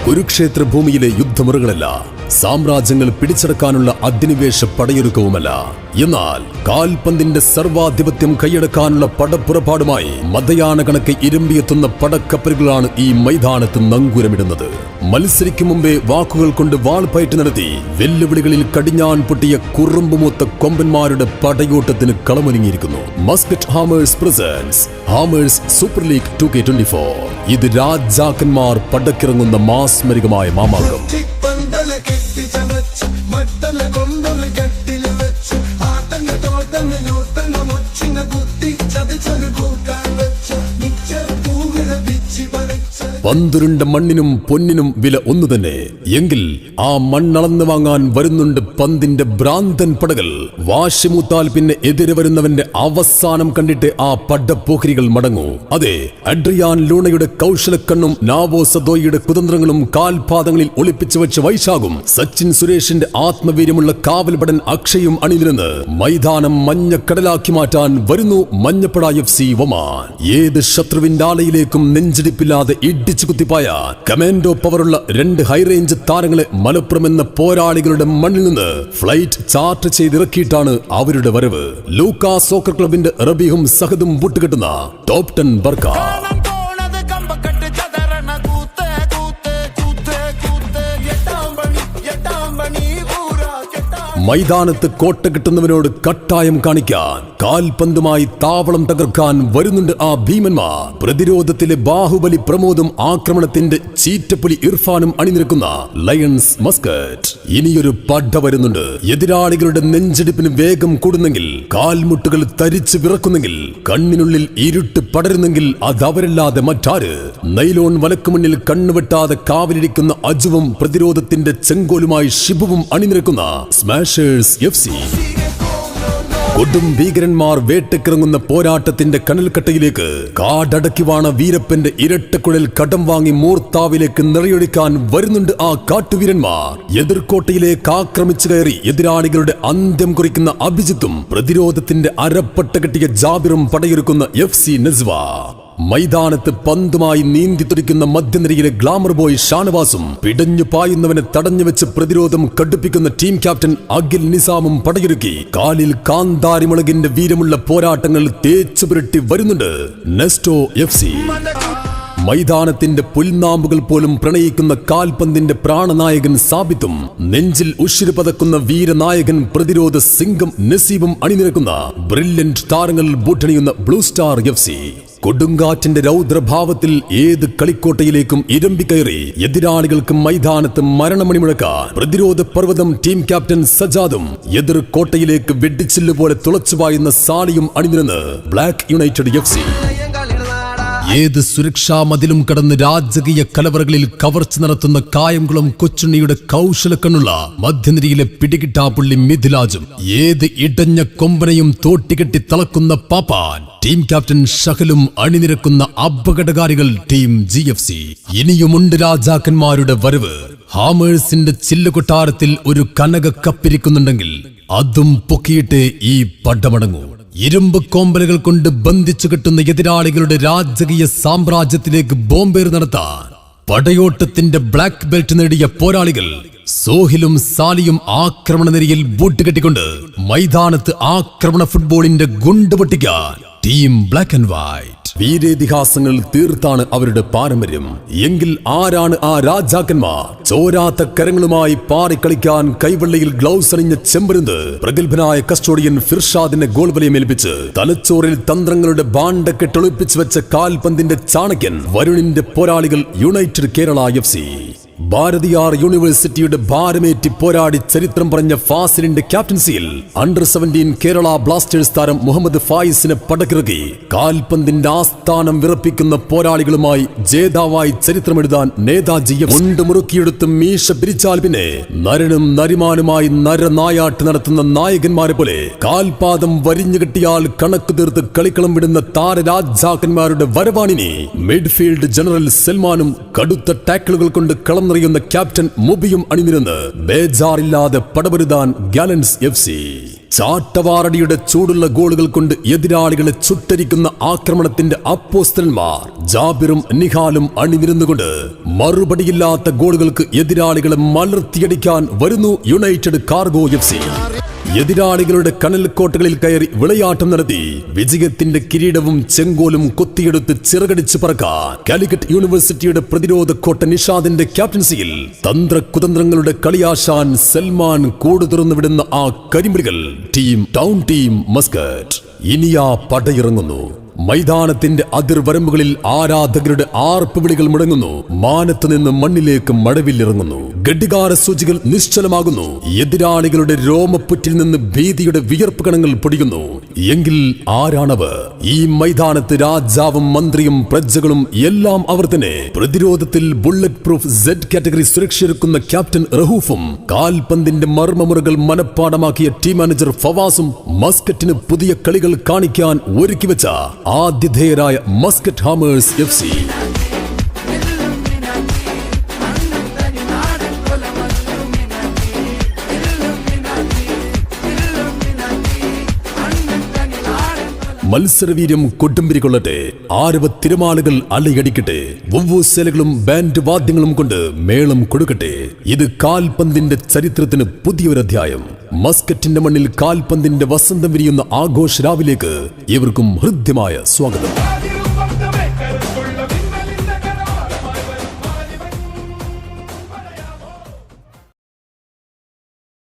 കുരുക്ഷേത്ര ഭൂമിയിലെ യുദ്ധമുറകളല്ല, സാമ്രാജ്യങ്ങൾ പിടിച്ചെടുക്കാനുള്ള അധിനിവേശ പടയൊരുക്കവുമല്ല. എന്നാൽ കാൽപന്തിന്റെ സർവാധിപത്യം കൈയടക്കാനുള്ള പടപ്പുറപ്പാടുമായി മതയാന കണക്ക് ഇരമ്പിയെത്തുന്ന പടക്കപ്പലുകളാണ് ഈ മൈതാനത്ത് നങ്കൂരമിടുന്നത്. മത്സരിക്കും മുമ്പേ വാക്കുകൾ കൊണ്ട് വാൾപയറ്റ് നടത്തി വെല്ലുവിളികളിൽ കടിഞ്ഞാൻ പൊട്ടിയ കുറുമ്പുമൂത്ത കൊമ്പന്മാരുടെ പടയോട്ടത്തിന് കളമൊരുങ്ങിയിരിക്കുന്നു. Muscat Hammers presents Hammers Super League 2K24. ഇത് രാജാക്കന്മാർ പടക്കിറങ്ങുന്ന മാസ്മരികമായ മാമാങ്കം. പന്തുരുണ്ട മണ്ണിനും പൊന്നിനും വില ഒന്നു തന്നെ. എങ്കിൽ ആ മണ്ണളന്ന് വാങ്ങാൻ വരുന്നുണ്ട് പന്തിന്റെ ഭ്രാന്തൻ പടകൾ. വാശിമൂത്താൽ പിന്നെ എതിരെ വരുന്നവന്റെ അവസാനം കണ്ടിട്ട് ആ പടപ്പോഖരികൾ മടങ്ങൂ. അതെ, അഡ്രിയാൻ ലൂണയുടെ കൗശലക്കണ്ണും നാവോ സദോയിയുടെ കുതന്ത്രങ്ങളും കാൽപാദങ്ങളിൽ ഒളിപ്പിച്ചു വെച്ച വൈശാഖും സച്ചിൻ സുരേഷിന്റെ ആത്മവീര്യമുള്ള കാവൽപടൻ അക്ഷയും അണിനിരുന്ന് മൈതാനം മഞ്ഞക്കടലാക്കി മാറ്റാൻ വരുന്നു മഞ്ഞപ്പട FC ഒമാൻ. ഏത് ശത്രുവിന്റെ ആലയിലേക്കും നെഞ്ചിടിപ്പില്ലാതെ ഇടിച്ചു കുത്തിപ്പായ കമാൻഡോ പവറുള്ള 2 ഹൈറേഞ്ച് താരങ്ങളെ മലപ്പുറം എന്ന പോരാളികളുടെ മണ്ണിൽ നിന്ന് ഫ്ലൈറ്റ് ചാർട്ട് ചെയ്തിറക്കിയിട്ടാണ് അവരുടെ വരവ്. ലൂക്കാ സോക്കർ ക്ലബിന്റെ റബീഹും സഹദും ബൂട്ടുകെട്ടുന്ന ടോപ്പ് 10 ബർക്ക. മൈതാനത്ത് കോട്ട കിട്ടുന്നവനോട് കട്ടായം കാണിക്കാൻ, കാൽപന്തുമായി താവളം തകർക്കാൻ വരുന്നുണ്ട് ആ ഭീമന്മാർ. പ്രതിരോധത്തിലെ ബാഹുബലി പ്രമോദും ആക്രമണത്തിന്റെ ചീറ്റപ്പുലി ഇർഫാനും അണിനിരക്കുന്ന ലയൺസ് മസ്കറ്റ്. ഇനിയൊരു പട വരുന്നുണ്ട്. എതിരാളികളുടെ നെഞ്ചെടുപ്പിന് വേഗം കൂടുന്നെങ്കിൽ, കാൽമുട്ടുകൾ തരിച്ചു വിറക്കുന്നെങ്കിൽ, കണ്ണിനുള്ളിൽ ഇരുട്ട് പടരുന്നെങ്കിൽ അതവരല്ലാതെ മറ്റാര്? നൈലോൺ വലക്കുമുന്നിൽ കണ്ണുവെട്ടാതെ കാവലിരിക്കുന്ന അജുവും പ്രതിരോധത്തിന്റെ ചെങ്കോലുമായി ഷിബുവും അണിനിരക്കുന്ന സ്മാഷേഴ്സ് FC. കൊടും ഭീകരന്മാർ വേട്ടക്കിറങ്ങുന്ന പോരാട്ടത്തിന്റെ കനൽക്കട്ടയിലേക്ക് കാടടക്കി വാണ വീരപ്പന്റെ ഇരട്ടക്കുഴൽ കടം വാങ്ങി മൂർത്താവിലേക്ക് നിറയൊഴിക്കാൻ വരുന്നുണ്ട് ആ കാട്ടുവീരന്മാർ. എതിർക്കോട്ടയിലേക്ക് ആക്രമിച്ചു കയറി എതിരാളികളുടെ അന്ത്യം കുറിക്കുന്ന അഭിജിത്തും പ്രതിരോധത്തിന്റെ അരപ്പട്ട കെട്ടിയ ജാബിറും പടയൊരുക്കുന്ന FC നസ്വ. മൈതാനത്ത് പന്തുമായി നീന്തി തുടിക്കുന്ന മധ്യനിരയിലെ ഗ്ലാമർ ബോയ് ഷാനവാസും പിടഞ്ഞു പായുന്നവനെ തടഞ്ഞു വെച്ച് പ്രതിരോധം കടുപ്പിക്കുന്ന ടീം ക്യാപ്റ്റൻ അഖിൽ നിസാമും പടയൊരുക്കി കാലിൽ കാന്താരിമുളകിന്റെ വീരമുള്ള പോരാട്ടങ്ങൾ തേച്ചു പുരട്ടി വരുന്നുണ്ട് നെസ്റ്റോ FC. മൈതാനത്തിന്റെ പുൽനാമ്പുകൾ പോലും പ്രണയിക്കുന്ന കാൽപന്തിന്റെ പ്രാണനായകൻ സാബിത്തും നെഞ്ചിൽ ഉഷിര് പതക്കുന്ന വീരനായകൻ പ്രതിരോധ സിംഗം നസീബും അണിനിരക്കുന്ന ബ്രില്യന്റ് താരങ്ങൾ ബൂട്ടണിയുന്ന ബ്ലൂ സ്റ്റാർ FC. കൊടുങ്കാറ്റിന്റെ രൗദ്രഭാവത്തിൽ ഏത് കളിക്കോട്ടയിലേക്കും ഇരമ്പിക്കയറി എതിരാളികൾക്ക് മൈതാനത്ത് മരണമണി മുഴക്കാൻ പ്രതിരോധ പർവ്വതം ടീം ക്യാപ്റ്റൻ സജാദും എതിർ കോട്ടയിലേക്ക് വെഡിച്ചില്ല് പോലെ തുളച്ചുപായുന്ന സാലിയും അണിനിരുന്ന് ബ്ലാക്ക് യുണൈറ്റഡ് FC. ഏത് സുരക്ഷാ മതിലും കടന്ന് രാജകീയ കലവറകളിൽ കവർച്ച നടത്തുന്ന കായംകുളം കൊച്ചുണ്ണിയുടെ കൗശലക്കണ്ണുള്ള മധ്യനിരയിലെ പിടികിട്ടാപ്പുള്ളി മിഥിലാജും ഏത് ഇടഞ്ഞ കൊമ്പനെയും തോട്ടികെട്ടി തളക്കുന്ന പാപ്പാൻ ടീം ക്യാപ്റ്റൻ ഷഹലും അണിനിരക്കുന്ന അപകടകാരികൾ ടീം GFC. ഇനിയുമുണ്ട് രാജാക്കന്മാരുടെ വരവ്. ഹാമേഴ്സിന്റെ ചില്ലുകൊട്ടാരത്തിൽ ഒരു കനക കപ്പിരിക്കുന്നുണ്ടെങ്കിൽ അതും പൊക്കിയിട്ട് ഈ പടമടങ്ങൂ. ഇരുമ്പ് കോമ്പലുകൾ കൊണ്ട് ബന്ധിച്ചു കെട്ടുന്ന എതിരാളികളുടെ രാജകീയ സാമ്രാജ്യത്തിലേക്ക് ബോംബേർ നടത്താൻ പടയോട്ടത്തിന്റെ ബ്ലാക്ക് ബെൽറ്റ് നേടിയ പോരാളികൾ സോഹിലും സാലിയും ആക്രമണ നിരയിൽ ബൂട്ട് കെട്ടിക്കൊണ്ട് മൈതാനത്ത് ആക്രമണ ഫുട്ബോളിന്റെ ഗുണ്ട് പൊട്ടിക്കാൻ ടീം ബ്ലാക്ക് ആൻഡ് വൈറ്റ്. വീരേതിഹാസങ്ങൾ തീർത്താണ് അവരുടെ പാരമ്പര്യം. എങ്കിൽ ആരാണ് ആ രാജാക്കന്മാർ? ചോരാത്ത കരങ്ങളുമായി പാറിക്കളിക്കാൻ കൈവെള്ളയിൽ ഗ്ലൗസ് അണിഞ്ഞ ചെമ്പരുന്ത് പ്രഗത്ഭനായ കസ്റ്റോഡിയൻ ഫിർഷാദിനെ ഗോൾ വലയമേൽപ്പിച്ച് തലച്ചോറിൽ തന്ത്രങ്ങളുടെ ബാണ്ടക്കെട്ടൊളിപ്പിച്ചു വെച്ച കാൽപന്തിന്റെ ചാണക്യൻ വരുണിന്റെ പോരാളികൾ യുണൈറ്റഡ് കേരള FC. ഭാരതിയാർ യൂണിവേഴ്സിറ്റിയുടെ ഭാരമേറ്റി പോരാടി ചരിത്രം പറഞ്ഞ ഫാസിലിന്റെ ക്യാപ്റ്റൻസിയിൽ അണ്ടർ-17 കേരള ബ്ലാസ്റ്റേഴ്സ് താരം മുഹമ്മദ് ഫായിസിനെ പടക്കിറക്കി കാൽപന്തിന്റെ ആസ്ഥാനം വിറപ്പിക്കുന്ന പോരാളികളുമായി ജേതാവായി ചരിത്രമെഴുതാൻ നേതാജി മുണ്ട് മുറുക്കിയെടുത്ത് മീശ പിരിച്ചാൽ പിന്നെ നരനും നരിമാനുമായി നരനായാട്ട് നടത്തുന്ന നായകന്മാരെ പോലെ കാൽപാദം വരിഞ്ഞു കെട്ടിയാൽ കണക്ക് തീർത്ത് കളിക്കളം വിടുന്ന താരരാജാക്കന്മാരുടെ വരവാണിനി. മിഡ്ഫീൽഡ് ജനറൽ സൽമാനും കടുത്ത ടാക്കിളുകൾ കൊണ്ട് കളം നിറയുന്ന ക്യാപ്റ്റൻ മുബിയും അണിനിരുന്ന് ബേജാറില്ലാതെ പടപൊരുതാൻ ഗാലൻസ് FC. ചാട്ടവാറടിയുടെ ചൂടുള്ള ഗോളുകൾ കൊണ്ട് എതിരാളികളെ ചുട്ടരിക്കുന്ന ആക്രമണത്തിന്റെ അപ്പോസ്തലന്മാർ ജാബിറും നിഹാലും അണിനിരുന്നുകൊണ്ട് മറുപടിയില്ലാത്ത ഗോളുകൾക്ക് എതിരാളികളെ മലർത്തിയടിക്കാൻ വരുന്നു യുണൈറ്റഡ് കാർഗോ FC. എതിരാളികളുടെ കനൽക്കോട്ടകളിൽ കയറി വിളയാട്ടം നടത്തി വിജയത്തിന്റെ കിരീടവും ചെങ്കോലും കൊത്തിയെടുത്ത് ചിറകടിച്ച് പറക്കാൻ കാലിക്കറ്റ് യൂണിവേഴ്സിറ്റിയുടെ പ്രതിരോധ കോട്ട നിഷാദിന്റെ ക്യാപ്റ്റൻസിയിൽ തന്ത്രകുതന്ത്രങ്ങളുടെ കളിയാശാൻ സൽമാൻ കൂട് തുറന്നു വിടുന്ന ആ കരിമ്പുലികൾ ടൗൺ ടീം മസ്കറ്റ് ഇനിയാ പടയിറങ്ങുന്നു. മൈതാനത്തിന്റെ അതിർവരമ്പുകളിൽ ആരാധകരുടെ ആർപ്പ് വിളികൾ മുടങ്ങുന്നു. മാനത്ത് നിന്ന് മണ്ണിലേക്ക് മഴവില്ലിറങ്ങുന്നു. ഘടികാര സൂചികൾ നിശ്ചലമാകുന്നു. എതിരാളികളുടെ രോമപ്പുറ്റിൽ നിന്ന് ഭീതിയുടെ വിയർപ്പ് കണങ്ങൾ പൊടിയുന്നു. എങ്കിൽ ആരാണവർ? ഈ മൈതാനത്ത് രാജാവും മന്ത്രിയും പ്രജകളും എല്ലാം അവർ തന്നെ. പ്രതിരോധത്തിൽ ബുള്ളറ്റ് പ്രൂഫ് Z കാറ്റഗറി സുരക്ഷയൊരുക്കുന്ന ക്യാപ്റ്റൻ റഹൂഫും കാൽപന്തിന്റെ മർമ്മമുറകൾ മനഃപ്പാടമാക്കിയ ടീം മാനേജർ ഫവാസും മസ്കറ്റിന് പുതിയ കളികൾ കാണിക്കാൻ ഒരുക്കിവെച്ച ആതിഥേയരായ മസ്കറ്റ് ഹാമേഴ്സ് FC. മത്സരവീര്യം കൊടുമ്പിരി കൊള്ളട്ടെ. ആരവ തിരമാലകൾ അലയടിക്കട്ടെ. വവ്വൂസേലകളും ബാൻഡ് വാദ്യങ്ങളും കൊണ്ട് മേളം കൊടുക്കട്ടെ. ഇത് കാൽപന്തിന്റെ ചരിത്രത്തിന് പുതിയൊരധ്യായം. മസ്കറ്റിന്റെ മണ്ണിൽ കാൽപന്തിന്റെ വസന്തം വിരിയുന്ന ആഘോഷ രാവിലേക്ക് ഏവർക്കും ഹൃദ്യമായ സ്വാഗതം.